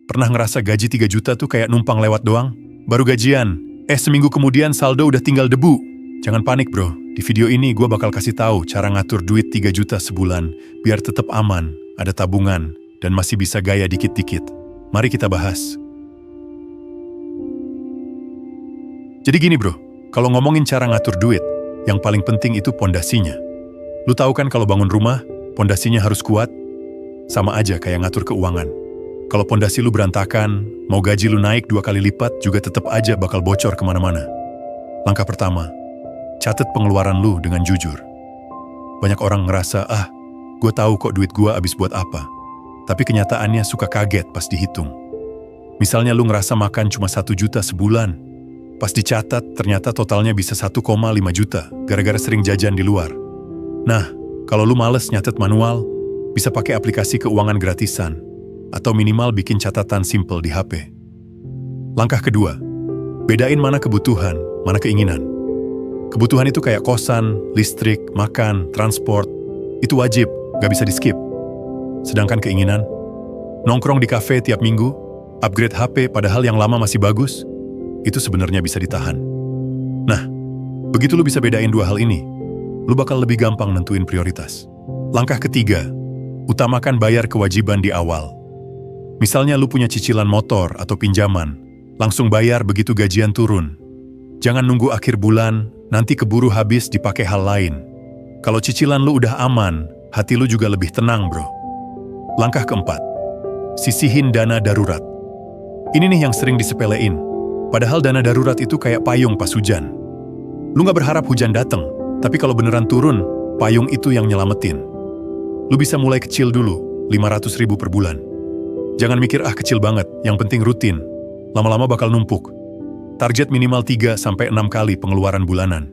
Pernah ngerasa gaji 3 juta tuh kayak numpang lewat doang? Baru gajian, seminggu kemudian saldo udah tinggal debu. Jangan panik bro, di video ini gue bakal kasih tahu cara ngatur duit 3 juta sebulan biar tetap aman, ada tabungan, dan masih bisa gaya dikit-dikit. Mari kita bahas. Jadi gini bro, kalau ngomongin cara ngatur duit, yang paling penting itu pondasinya. Lu tahu kan kalau bangun rumah, pondasinya harus kuat? Sama aja kayak ngatur keuangan. Kalau pondasi lu berantakan, mau gaji lu naik 2 kali lipat juga tetap aja bakal bocor kemana-mana. Langkah pertama, catat pengeluaran lu dengan jujur. Banyak orang ngerasa, gue tahu kok duit gue habis buat apa. Tapi kenyataannya suka kaget pas dihitung. Misalnya lu ngerasa makan cuma 1 juta sebulan. Pas dicatat, ternyata totalnya bisa 1,5 juta gara-gara sering jajan di luar. Nah, kalau lu males nyatet manual, bisa pakai aplikasi keuangan gratisan. Atau minimal bikin catatan simple di HP. Langkah kedua, bedain mana kebutuhan, mana keinginan. Kebutuhan itu kayak kosan, listrik, makan, transport. Itu wajib, gak bisa di-skip. Sedangkan keinginan, nongkrong di kafe tiap minggu, upgrade HP padahal yang lama masih bagus, itu sebenarnya bisa ditahan. Nah, begitu lu bisa bedain dua hal ini, lu bakal lebih gampang nentuin prioritas. Langkah ketiga, utamakan bayar kewajiban di awal. Misalnya lu punya cicilan motor atau pinjaman, langsung bayar begitu gajian turun. Jangan nunggu akhir bulan, nanti keburu habis dipakai hal lain. Kalau cicilan lu udah aman, hati lu juga lebih tenang bro. Langkah keempat, sisihin dana darurat. Ini nih yang sering disepelein. Padahal dana darurat itu kayak payung pas hujan. Lu gak berharap hujan dateng, tapi kalau beneran turun, payung itu yang nyelamatin. Lu bisa mulai kecil dulu, 500 ribu per bulan. Jangan mikir kecil banget, yang penting rutin. Lama-lama bakal numpuk. Target minimal 3-6 kali pengeluaran bulanan.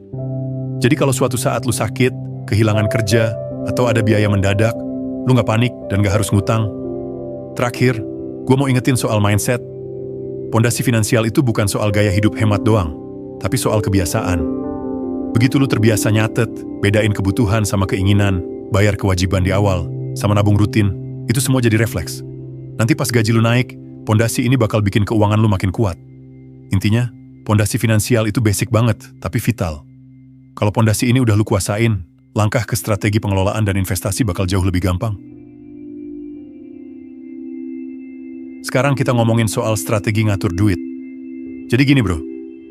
Jadi kalau suatu saat lu sakit, kehilangan kerja, atau ada biaya mendadak, lu gak panik dan gak harus ngutang. Terakhir, gue mau ingetin soal mindset. Pondasi finansial itu bukan soal gaya hidup hemat doang, tapi soal kebiasaan. Begitu lu terbiasa nyatet, bedain kebutuhan sama keinginan, bayar kewajiban di awal, sama nabung rutin, itu semua jadi refleks. Nanti pas gaji lu naik, pondasi ini bakal bikin keuangan lu makin kuat. Intinya, pondasi finansial itu basic banget, tapi vital. Kalau pondasi ini udah lu kuasain, langkah ke strategi pengelolaan dan investasi bakal jauh lebih gampang. Sekarang kita ngomongin soal strategi ngatur duit. Jadi gini bro,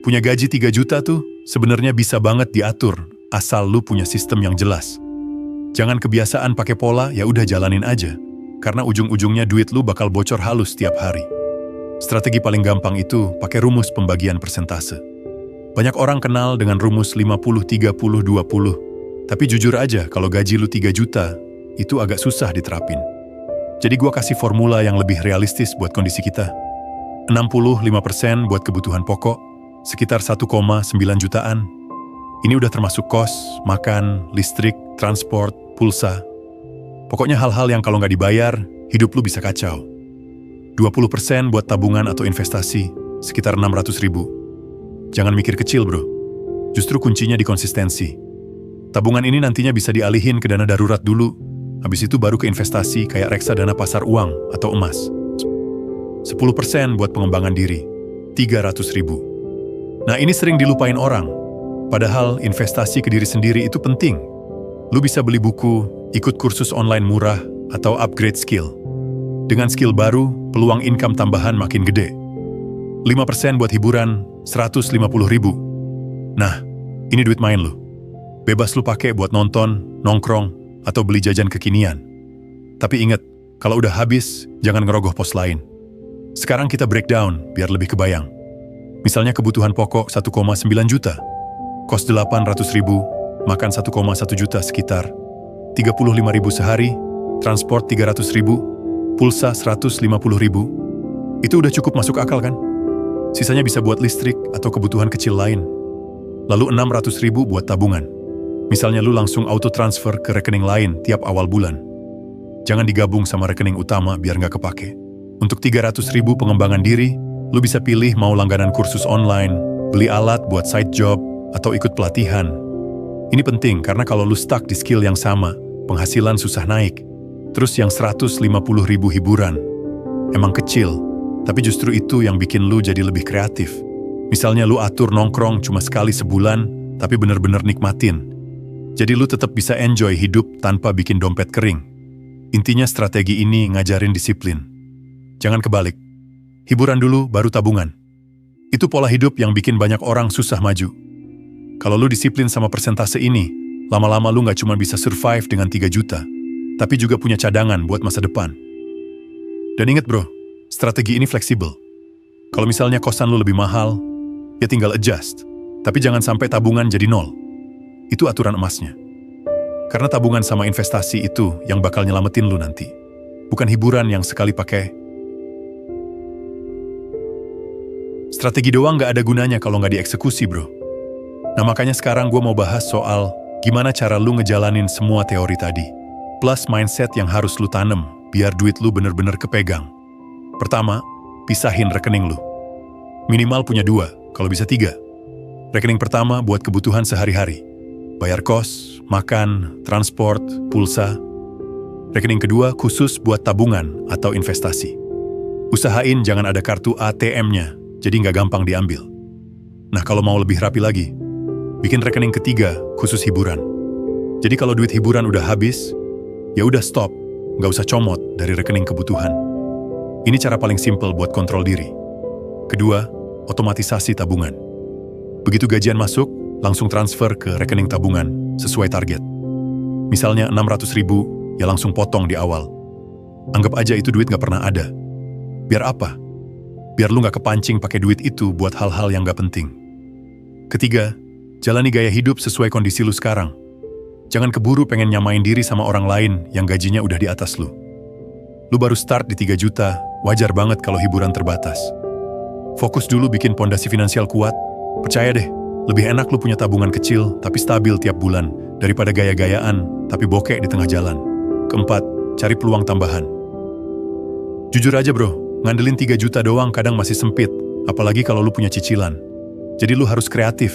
punya gaji 3 juta tuh sebenarnya bisa banget diatur, asal lu punya sistem yang jelas. Jangan kebiasaan pakai pola, ya udah jalanin aja. Karena ujung-ujungnya duit lu bakal bocor halus tiap hari. Strategi paling gampang itu pakai rumus pembagian persentase. Banyak orang kenal dengan rumus 50-30-20. Tapi jujur aja, kalau gaji lu 3 juta, itu agak susah diterapin. Jadi gua kasih formula yang lebih realistis buat kondisi kita. 65% buat kebutuhan pokok, sekitar 1,9 jutaan. Ini udah termasuk kos, makan, listrik, transport, pulsa. Pokoknya hal-hal yang kalau nggak dibayar, hidup lu bisa kacau. 20% buat tabungan atau investasi, sekitar 600 ribu. Jangan mikir kecil bro, justru kuncinya di konsistensi. Tabungan ini nantinya bisa dialihin ke dana darurat dulu, habis itu baru ke investasi kayak reksadana pasar uang atau emas. 10% buat pengembangan diri, 300 ribu. Nah ini sering dilupain orang, padahal investasi ke diri sendiri itu penting. Lu bisa beli buku, ikut kursus online murah, atau upgrade skill. Dengan skill baru, peluang income tambahan makin gede. 5% buat hiburan, 150 ribu. Nah, ini duit main lu. Bebas lu pakai buat nonton, nongkrong, atau beli jajan kekinian. Tapi ingat, kalau udah habis, jangan ngerogoh pos lain. Sekarang kita breakdown, biar lebih kebayang. Misalnya kebutuhan pokok 1,9 juta, kos 800 ribu, makan 1,1 juta sekitar 35 ribu sehari, transport 300 ribu, pulsa 150 ribu. Itu udah cukup masuk akal kan? Sisanya bisa buat listrik atau kebutuhan kecil lain. Lalu 600 ribu buat tabungan. Misalnya lu langsung auto transfer ke rekening lain tiap awal bulan. Jangan digabung sama rekening utama biar nggak kepake. Untuk 300 ribu pengembangan diri, lu bisa pilih mau langganan kursus online, beli alat buat side job, atau ikut pelatihan. Ini penting karena kalau lu stuck di skill yang sama, penghasilan susah naik. Terus yang 150 ribu hiburan, emang kecil, Tapi justru itu yang bikin lu jadi lebih kreatif. Misalnya lu atur nongkrong cuma sekali sebulan, tapi bener-bener nikmatin. Jadi lu tetap bisa enjoy hidup tanpa bikin dompet kering. Intinya strategi ini ngajarin disiplin. Jangan kebalik. Hiburan dulu, baru tabungan. Itu pola hidup yang bikin banyak orang susah maju. Kalau lu disiplin sama persentase ini, lama-lama lu gak cuma bisa survive dengan 3 juta, tapi juga punya cadangan buat masa depan. Dan inget bro, strategi ini fleksibel. Kalau misalnya kosan lu lebih mahal, ya tinggal adjust. Tapi jangan sampai tabungan jadi nol. Itu aturan emasnya. Karena tabungan sama investasi itu yang bakal nyelamatin lu nanti. Bukan hiburan yang sekali pakai. Strategi doang gak ada gunanya kalau gak dieksekusi bro. Nah makanya sekarang gue mau bahas soal gimana cara lu ngejalanin semua teori tadi. Plus mindset yang harus lu tanem biar duit lu bener-bener kepegang. Pertama, pisahin rekening lu. Minimal punya 2, kalau bisa 3. Rekening pertama buat kebutuhan sehari-hari. Bayar kos, makan, transport, pulsa. Rekening kedua khusus buat tabungan atau investasi. Usahain jangan ada kartu ATM-nya, jadi nggak gampang diambil. Nah kalau mau lebih rapi lagi, bikin rekening ketiga khusus hiburan. Jadi kalau duit hiburan udah habis, ya udah stop, nggak usah comot dari rekening kebutuhan. Ini cara paling simpel buat kontrol diri. Kedua, otomatisasi tabungan. Begitu gajian masuk, langsung transfer ke rekening tabungan sesuai target. Misalnya 600.000, ya langsung potong di awal. Anggap aja itu duit gak pernah ada. Biar apa? Biar lu gak kepancing pakai duit itu buat hal-hal yang gak penting. Ketiga, jalani gaya hidup sesuai kondisi lu sekarang. Jangan keburu pengen nyamain diri sama orang lain yang gajinya udah di atas lu. Lu baru start di 3 juta, wajar banget kalau hiburan terbatas. Fokus dulu bikin pondasi finansial kuat. Percaya deh, lebih enak lu punya tabungan kecil tapi stabil tiap bulan daripada gaya-gayaan tapi bokek di tengah jalan. Keempat, cari peluang tambahan. Jujur aja bro, ngandelin 3 juta doang kadang masih sempit, apalagi kalau lu punya cicilan. Jadi lu harus kreatif.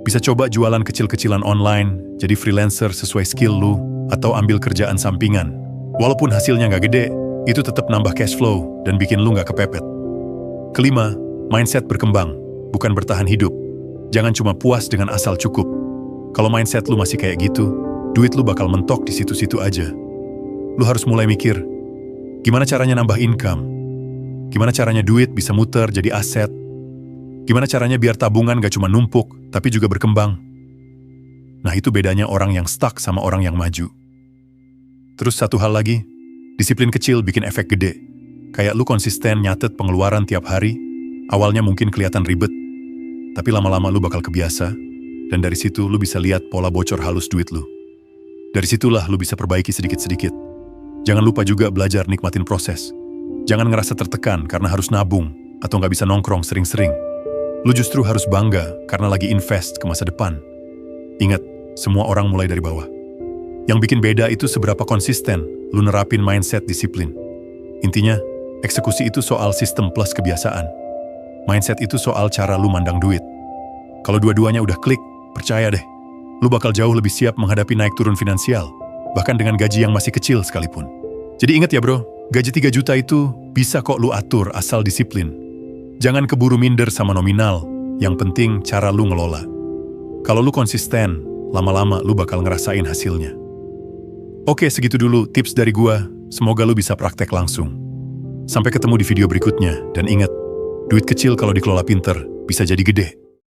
Bisa coba jualan kecil-kecilan online, jadi freelancer sesuai skill lu, atau ambil kerjaan sampingan. Walaupun hasilnya nggak gede, itu tetap nambah cash flow dan bikin lu nggak kepepet. Kelima, mindset berkembang, bukan bertahan hidup. Jangan cuma puas dengan asal cukup. Kalau mindset lu masih kayak gitu, duit lu bakal mentok di situ-situ aja. Lu harus mulai mikir, gimana caranya nambah income? Gimana caranya duit bisa muter jadi aset? Gimana caranya biar tabungan gak cuma numpuk, tapi juga berkembang? Nah itu bedanya orang yang stuck sama orang yang maju. Terus satu hal lagi, disiplin kecil bikin efek gede. Kayak lu konsisten nyatet pengeluaran tiap hari, awalnya mungkin kelihatan ribet, tapi lama-lama lu bakal kebiasa, dan dari situ lu bisa lihat pola bocor halus duit lu. Dari situlah lu bisa perbaiki sedikit-sedikit. Jangan lupa juga belajar nikmatin proses. Jangan ngerasa tertekan karena harus nabung, atau nggak bisa nongkrong sering-sering. Lu justru harus bangga karena lagi invest ke masa depan. Ingat, semua orang mulai dari bawah. Yang bikin beda itu seberapa konsisten lu nerapin mindset disiplin. Intinya, eksekusi itu soal sistem plus kebiasaan. Mindset itu soal cara lu mandang duit. Kalau dua-duanya udah klik, percaya deh, lu bakal jauh lebih siap menghadapi naik turun finansial, bahkan dengan gaji yang masih kecil sekalipun. Jadi ingat ya bro, gaji 3 juta itu bisa kok lu atur asal disiplin. Jangan keburu minder sama nominal, yang penting cara lu ngelola. Kalau lu konsisten, lama-lama lu bakal ngerasain hasilnya. Oke, segitu dulu tips dari gua, semoga lu bisa praktek langsung. Sampai ketemu di video berikutnya, dan ingat, duit kecil kalau dikelola pinter bisa jadi gede.